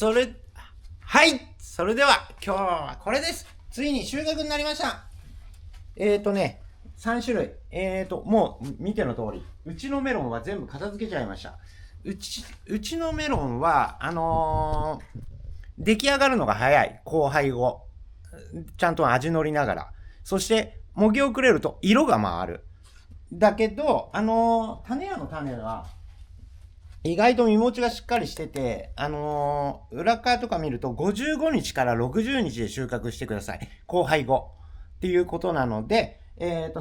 それでは今日はこれです。ついに収穫になりました。3種類。もう見ての通り、うちのメロンは全部片付けちゃいました。うちのメロンは、出来上がるのが早い。交配後。ちゃんと味乗りながら。そして、もぎ遅れると色が回る。だけど、種屋の種は、意外と実持ちがしっかりしてて、裏側とか見ると55日から60日で収穫してください。交配後。っていうことなので、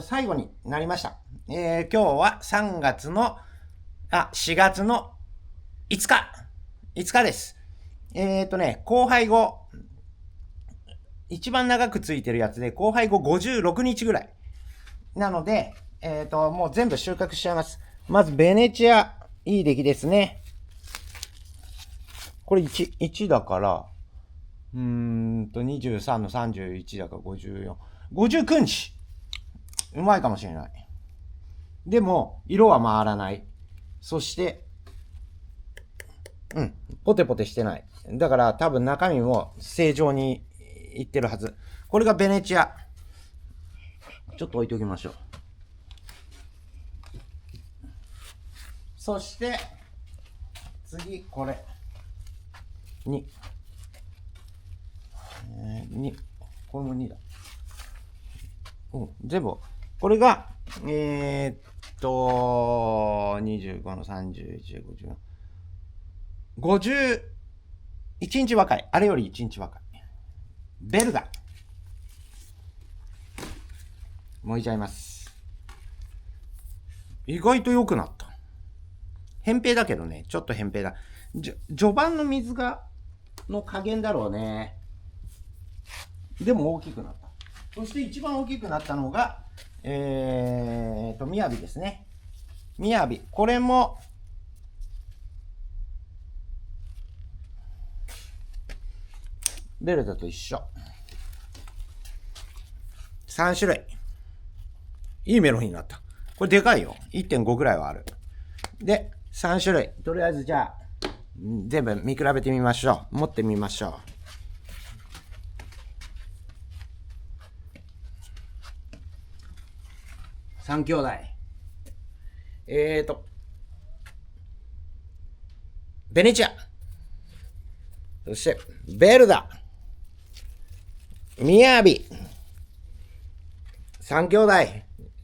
最後になりました。今日は4月の5日。5日です。交配後、一番長くついてるやつで、交配後56日ぐらい。なので、もう全部収穫しちゃいます。まず、ベネチア。いい出来ですね。これ1だから、23の31だから54。59日。うまいかもしれない。でも、色は回らない。そして、ポテポテしてない。だから多分中身も正常にいってるはず。これがベネチア。ちょっと置いておきましょう。そして、次、これ。2。これも2だ。全部。これが、25の31、51日若い。あれより1日若い。ベルダ。剥いちゃいます。意外と良くなった。扁平だけどね、ちょっと扁平だ。序盤の水の加減だろうね。でも大きくなった。そして一番大きくなったのが、みやびですね。みやび。これも、ベルダと一緒。3種類。いいメロンになった。これでかいよ。1.5 ぐらいはある。で、3種類。とりあえずじゃあ、全部見比べてみましょう。持ってみましょう。3兄弟。ベネチア。そして、ベルダ。ミヤビ。3兄弟。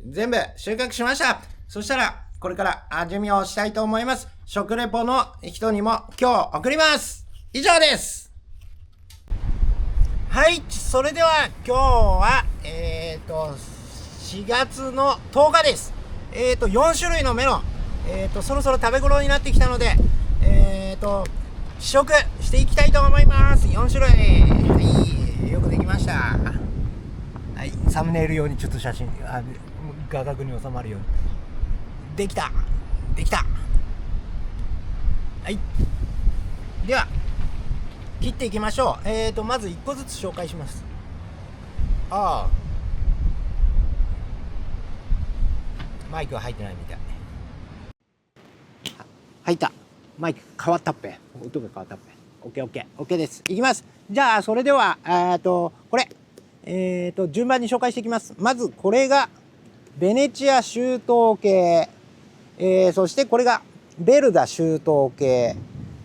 全部収穫しました。そしたら、これから味見をしたいと思います。食レポの人にも今日送ります。以上です。はい、それでは今日は、4月の10日です。4種類のメロン。そろそろ食べ頃になってきたので、試食していきたいと思います。4種類。はい、よくできました。はい、サムネイル用にちょっと写真、画角に収まるように。できた。はい。では、切っていきましょう。まず1個ずつ紹介します。マイクは入ってないみたい。入った。マイク変わったっぺ。音が変わったっぺ。オッケーです。いきます。じゃあ、それでは、これ。順番に紹介していきます。まず、これが、ベネチア周東系。そしてこれがベルダ周東系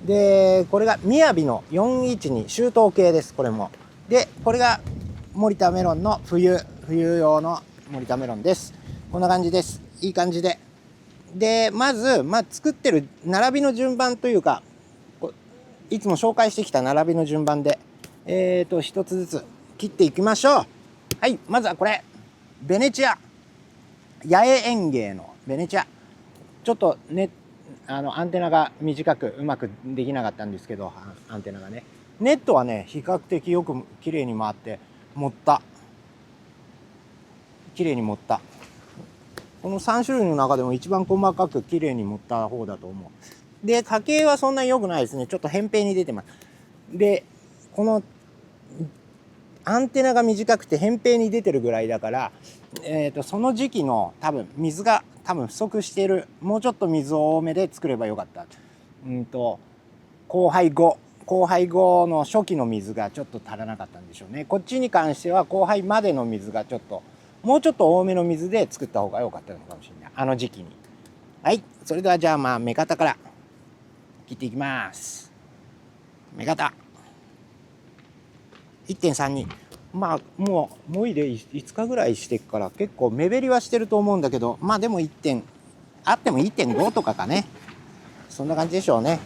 で、これがみやびの412周東系です。これもで、これが森田メロンの冬用の森田メロンです。こんな感じです。いい感じで、まず、作ってる並びの順番というか、いつも紹介してきた並びの順番で一つずつ切っていきましょう。はい、まずはこれベネチア八重園芸のベネチア。ちょっとね、アンテナが短くうまくできなかったんですけど、アンテナがね、ネットはね、比較的よく綺麗に回って綺麗に盛った。この3種類の中でも一番細かく綺麗に盛った方だと思う。で、家系はそんなに良くないですね。ちょっと扁平に出てます。で、このアンテナが短くて扁平に出てるぐらいだから、その時期の多分水が不足している。もうちょっと水を多めで作ればよかった。交配後交配後の初期の水がちょっと足らなかったんでしょうね。こっちに関しては交配までの水がちょっともうちょっと多めの水で作った方が良かったのかもしれない、あの時期に。はい、それではじゃあ目方から切っていきます。目方 1.32。 もういで5日ぐらいしてっから結構目減りはしてると思うんだけど、でもあっても 1.5 とかかね。そんな感じでしょうね。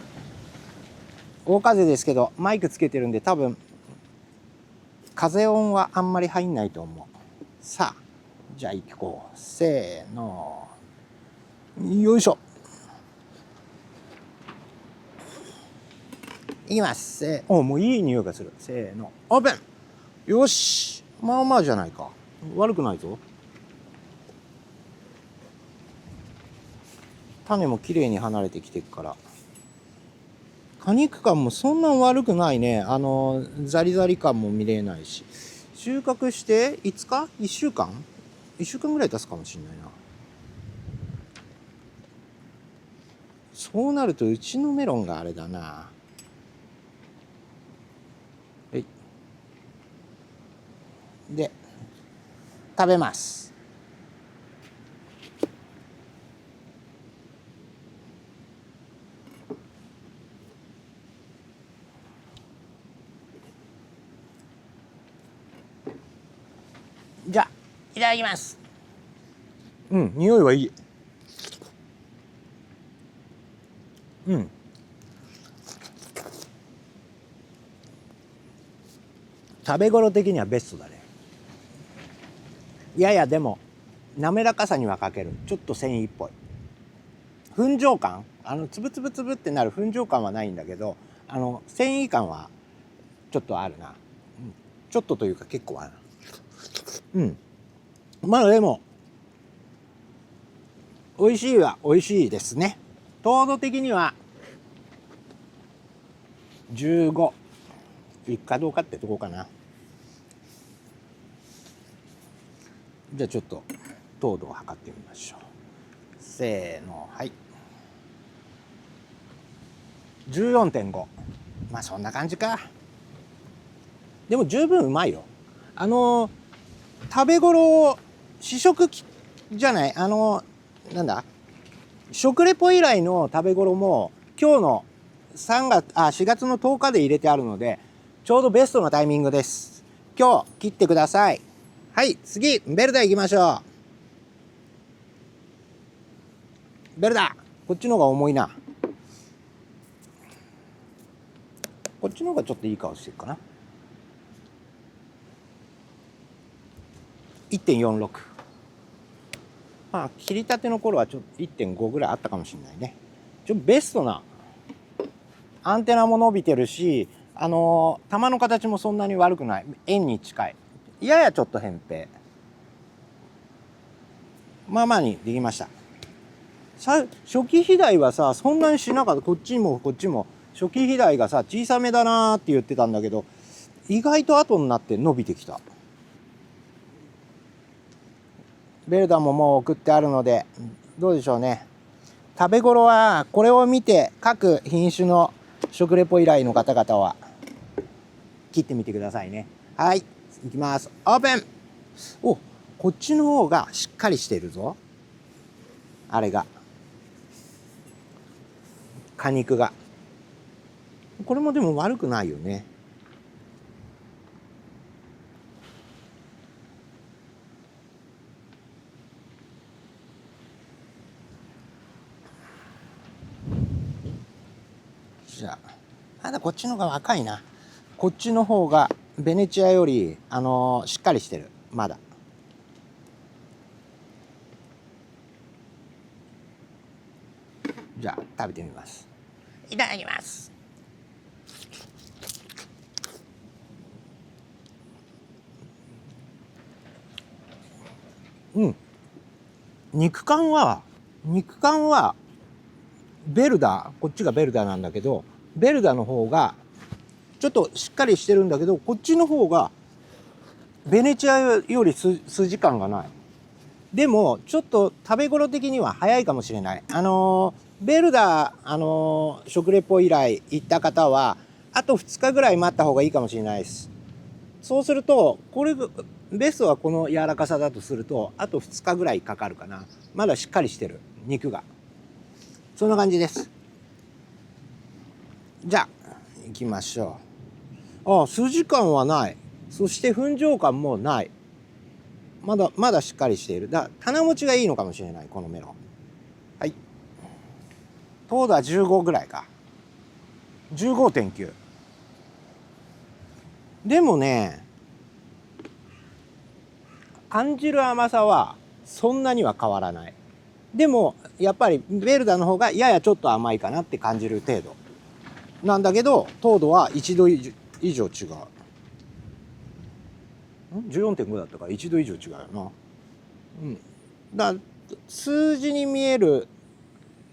大風ですけどマイクつけてるんで多分風音はあんまり入んないと思う。さあじゃあ行こう。せーの、よいしょ。いきます。もういい匂いがする。せーの、オープン。よし、まあまあじゃないか。悪くないぞ。種もきれいに離れてきてるから。果肉感もそんな悪くないね。ザリザリ感も見れないし。収穫して5日 ?1 週間 ?1 週間ぐらい経つかもしれないな。そうなるとうちのメロンがあれだな。で食べます。じゃあいただきます。匂いはいい。食べ頃的にはベストだね。ややでも滑らかさには欠ける。ちょっと繊維っぽい粉状感、つぶつぶつぶってなる粉状感はないんだけど、繊維感はちょっとあるな。ちょっとというか結構ある。でも美味しいは美味しいですね。糖度的には15いくかどうかってとこかな。じゃあちょっと糖度を測ってみましょう。せーの、はい、14.5。そんな感じか。でも十分うまいよ。食べ頃試食じゃない、なんだ、食レポ以来の食べ頃も今日の4月の10日で入れてあるので、ちょうどベストなタイミングです。今日切ってください。はい、次ベルダ行きましょう。ベルダ、こっちの方が重いな。こっちの方がちょっといい顔してるかな。1.46。切りたての頃はちょっと 1.5 ぐらいあったかもしれないね。ベストなアンテナも伸びてるし、玉の形もそんなに悪くない。円に近い。ややちょっと扁平。にできました。初期肥大はさそんなにしなかった。こっちもこっちも初期肥大がさ小さめだなって言ってたんだけど、意外と後になって伸びてきた。ベルダももう送ってあるのでどうでしょうね。食べ頃はこれを見て各品種の食レポ依頼の方々は切ってみてくださいね。はい、いきます。オープン。こっちの方がしっかりしてるぞ。あれが果肉が。これもでも悪くないよね。じゃあまだこっちの方が若いな。こっちの方がベネチアよりしっかりしてる。まだじゃあ食べてみます。いただきます。肉感はベルダ、こっちがベルダなんだけど、ベルダの方がちょっとしっかりしてるんだけど、こっちの方がベネチアより筋感がない。でもちょっと食べ頃的には早いかもしれない。ベルダ食レポ以来行った方はあと2日ぐらい待った方がいいかもしれないです。そうするとこれベストはこの柔らかさだとするとあと2日ぐらいかかるかな。まだしっかりしてる肉が。そんな感じです。じゃあ行きましょう。あ、筋感はない。そして粉状感もない。まだしっかりしている。棚持ちがいいのかもしれないこのメロン。はい。糖度は15ぐらいか。15.9。でもね、感じる甘さはそんなには変わらない。でもやっぱりベルダの方がややちょっと甘いかなって感じる程度なんだけど、糖度は1度以上違う。14.5 だったから1度以上違うよな。うん。だ数字に見える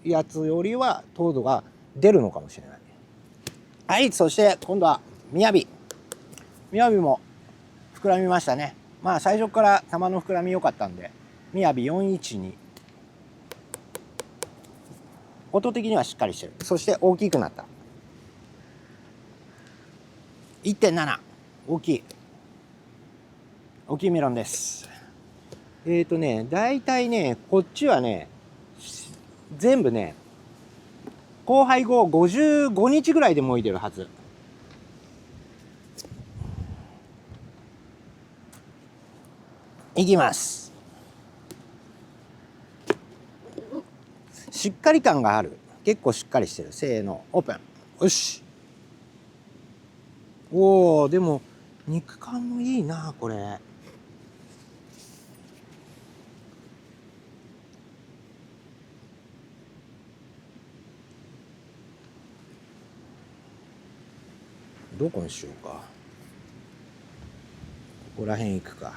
やつよりは糖度が出るのかもしれない。はい、そして今度は雅も膨らみましたね。まあ最初から玉の膨らみ良かったんで、雅412。音的にはしっかりしてる。そして大きくなった。1.7。大きいメロンです。だいたいね、こっちはね、全部ね、交配後55日ぐらいでもいでるはず。いきます。しっかり感がある。結構しっかりしてる。せーの、オープン。よし。おお、でも肉感もいいなこれ。どこにしようか。ここら辺行くか。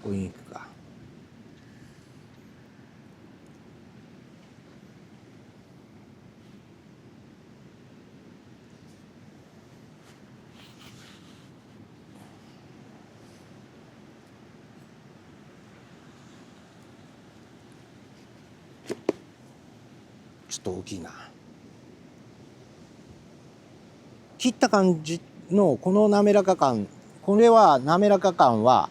ここに行くか。ちょっと大きいな。切った感じのこの滑らか感、これは滑らか感は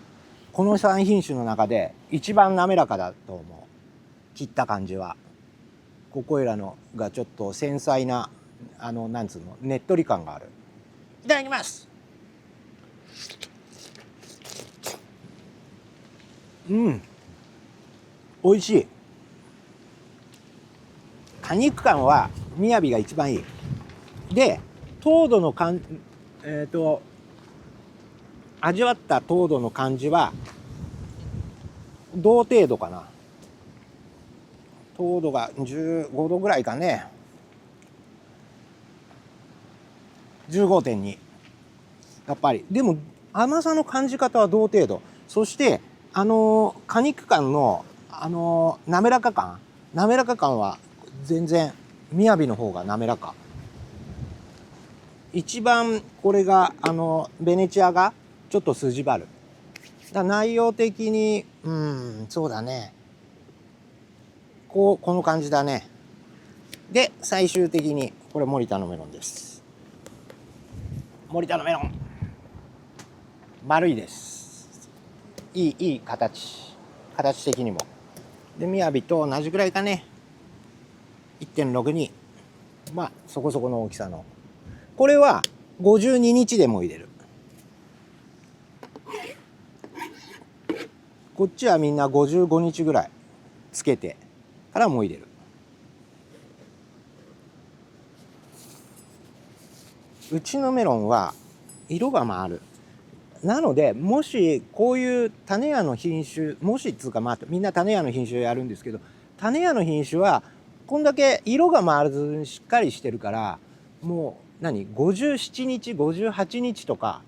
この3品種の中で一番滑らかだと思う。切った感じはここいらのがちょっと繊細ななんつうのねっとり感がある。いただきます。うん、美味しい。果肉感は雅が一番いい。で糖度の味わった糖度の感じは同程度かな。糖度が15度ぐらいかね。15.2。やっぱりでも甘さの感じ方は同程度。そして果肉感の滑らか感は全然雅の方が滑らか。一番これがベネチアがちょっと筋張る。内容的にそうだね、この感じだね。で最終的にこれ森田のメロンです。森田のメロン丸いです。いい形的にも。で雅と同じぐらいかね。 1.62。 まあそこそこの大きさの。これは52日でも入れる。こっちはみんな55日ぐらいつけてからも入れる。うちのメロンは色が回る。なのでもしこういう種屋の品種、もしっつうかみんな種屋の品種をやるんですけど、種屋の品種はこんだけ色が回らずにしっかりしてるから、もう57日58日とか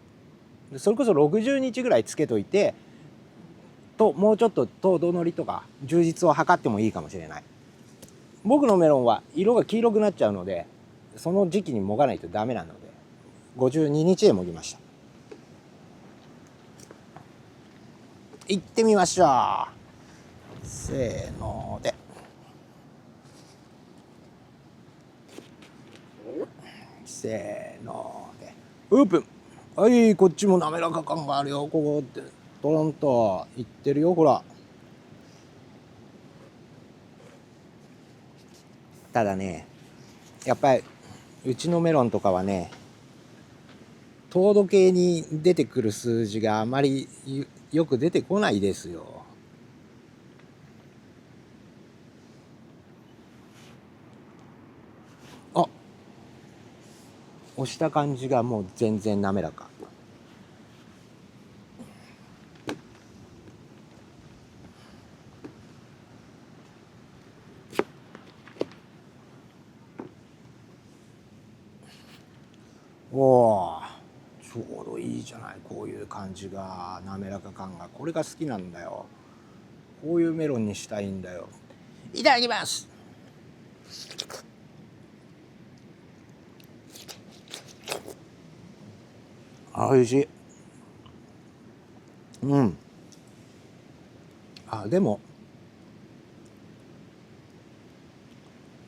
それこそ60日ぐらいつけといてもうちょっと糖度のりとか充実を図ってもいいかもしれない。僕のメロンは色が黄色くなっちゃうのでその時期にもがないとダメなので52日でもぎました。行ってみましょう。せーので。せーのでオープン。はい、こっちも滑らか感があるよ。ここってトロンといってるよ。ほら。ただね、やっぱりうちのメロンとかはね、糖度計に出てくる数字があまりよく出てこないですよ。あ、押した感じがもう全然滑らか。おお、ちょうどいいじゃない。こういう感じが、滑らか感が、これが好きなんだよ。こういうメロンにしたいんだよ。いただきます。あ、おいしい。うん。あ、でも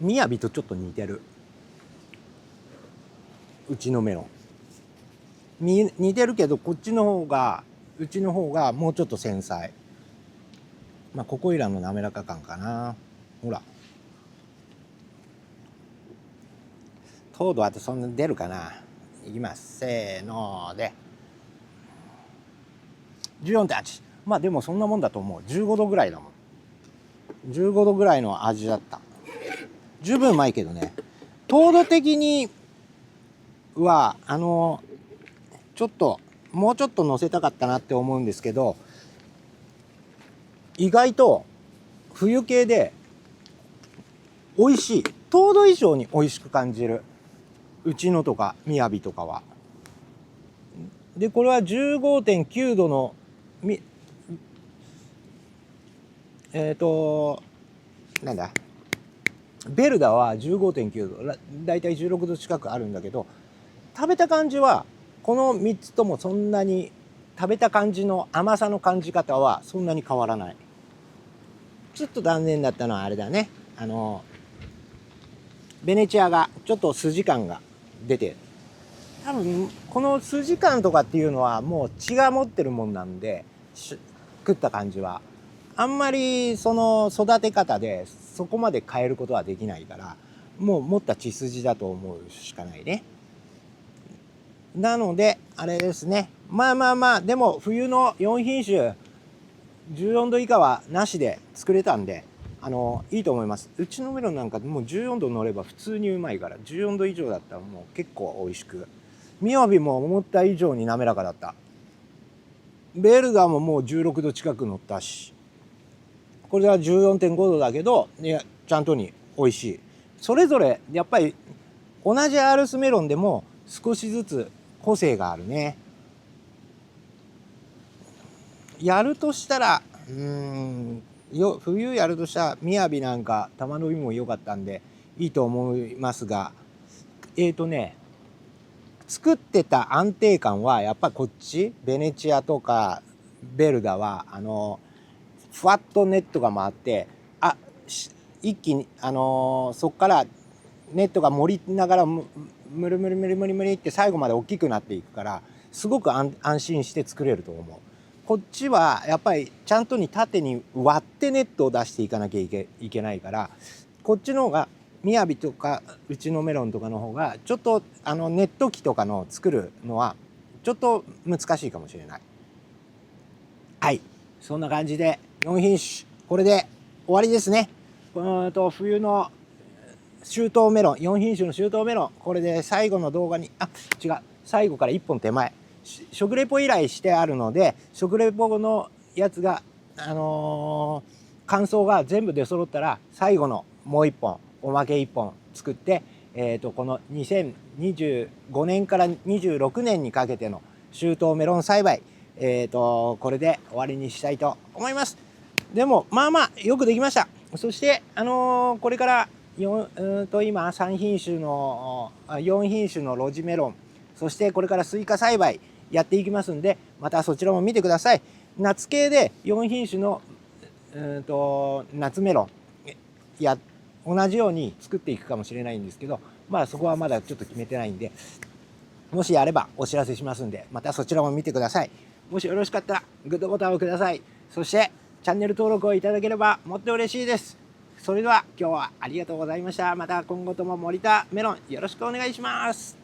みやびとちょっと似てる。うちのメロン似てるけど、こっちの方が、うちの方がもうちょっと繊細。まあここいらの滑らか感かな。ほら、糖度あとそんな出るかな。いきます。せーので 14.8。まあでもそんなもんだと思う。15度ぐらいだもん。15度ぐらいの味だった。十分うまいけどね。糖度的にはちょっともうちょっと乗せたかったなって思うんですけど、意外と冬系で美味しい。糖度以上に美味しく感じる。うちのとかみやびとかは。でこれは 15.9 度のなんだ、ベルダは 15.9 度、だいたい16度近くあるんだけど、食べた感じはこの3つともそんなに、食べた感じの甘さの感じ方はそんなに変わらない。ちょっと残念だったのはあれだね、ベネチアがちょっと筋感が出て、多分この筋感とかっていうのはもう血が持ってるもんなんで、食った感じはあんまりその育て方でそこまで変えることはできないから、もう持った血筋だと思うしかないね。なのであれですね、まあまあまあ、でも冬の4品種14度以下はなしで作れたんで、いいと思います。うちのメロンなんかもう14度乗れば普通にうまいから、14度以上だったらもう結構美味しく、みやびも思った以上に滑らかだった。ベルガーももう16度近く乗ったし、これは 14.5 度だけど、ちゃんとに美味しい。それぞれやっぱり同じアールスメロンでも少しずつ個性があるね。やるとしたら冬やるとしたらみやびなんか玉伸びも良かったんでいいと思いますが、作ってた安定感はやっぱこっちベネチアとかベルダはふわっとネットが回って、一気にそっからネットが盛りながらムルムルムルムルムルって最後まで大きくなっていくから、すごく安心して作れると思う。こっちはやっぱりちゃんとに縦に割ってネットを出していかなきゃいけないから、こっちの方がみやびとかうちのメロンとかの方がちょっとネット機とかの作るのはちょっと難しいかもしれない。はい、そんな感じで4品種これで終わりですね。冬の秋冬メロン、4品種の秋冬メロン、これで最後の動画に最後から1本手前食レポ依頼してあるので、食レポのやつが感想が全部出揃ったら最後のもう1本おまけ1本作って、この2025年から26年にかけての秋冬メロン栽培、これで終わりにしたいと思います。でもまあまあよくできました。そしてこれから今3品種の4品種の露地メロン、そしてこれからスイカ栽培やっていきますんで、またそちらも見てください。夏系で4品種の夏メロン同じように作っていくかもしれないんですけど、まあそこはまだちょっと決めてないんで、もしあればお知らせしますんで、またそちらも見てください。もしよろしかったらグッドボタンをください。そしてチャンネル登録をいただければもっと嬉しいです。それでは今日はありがとうございました。また今後とも森田メロンよろしくお願いします。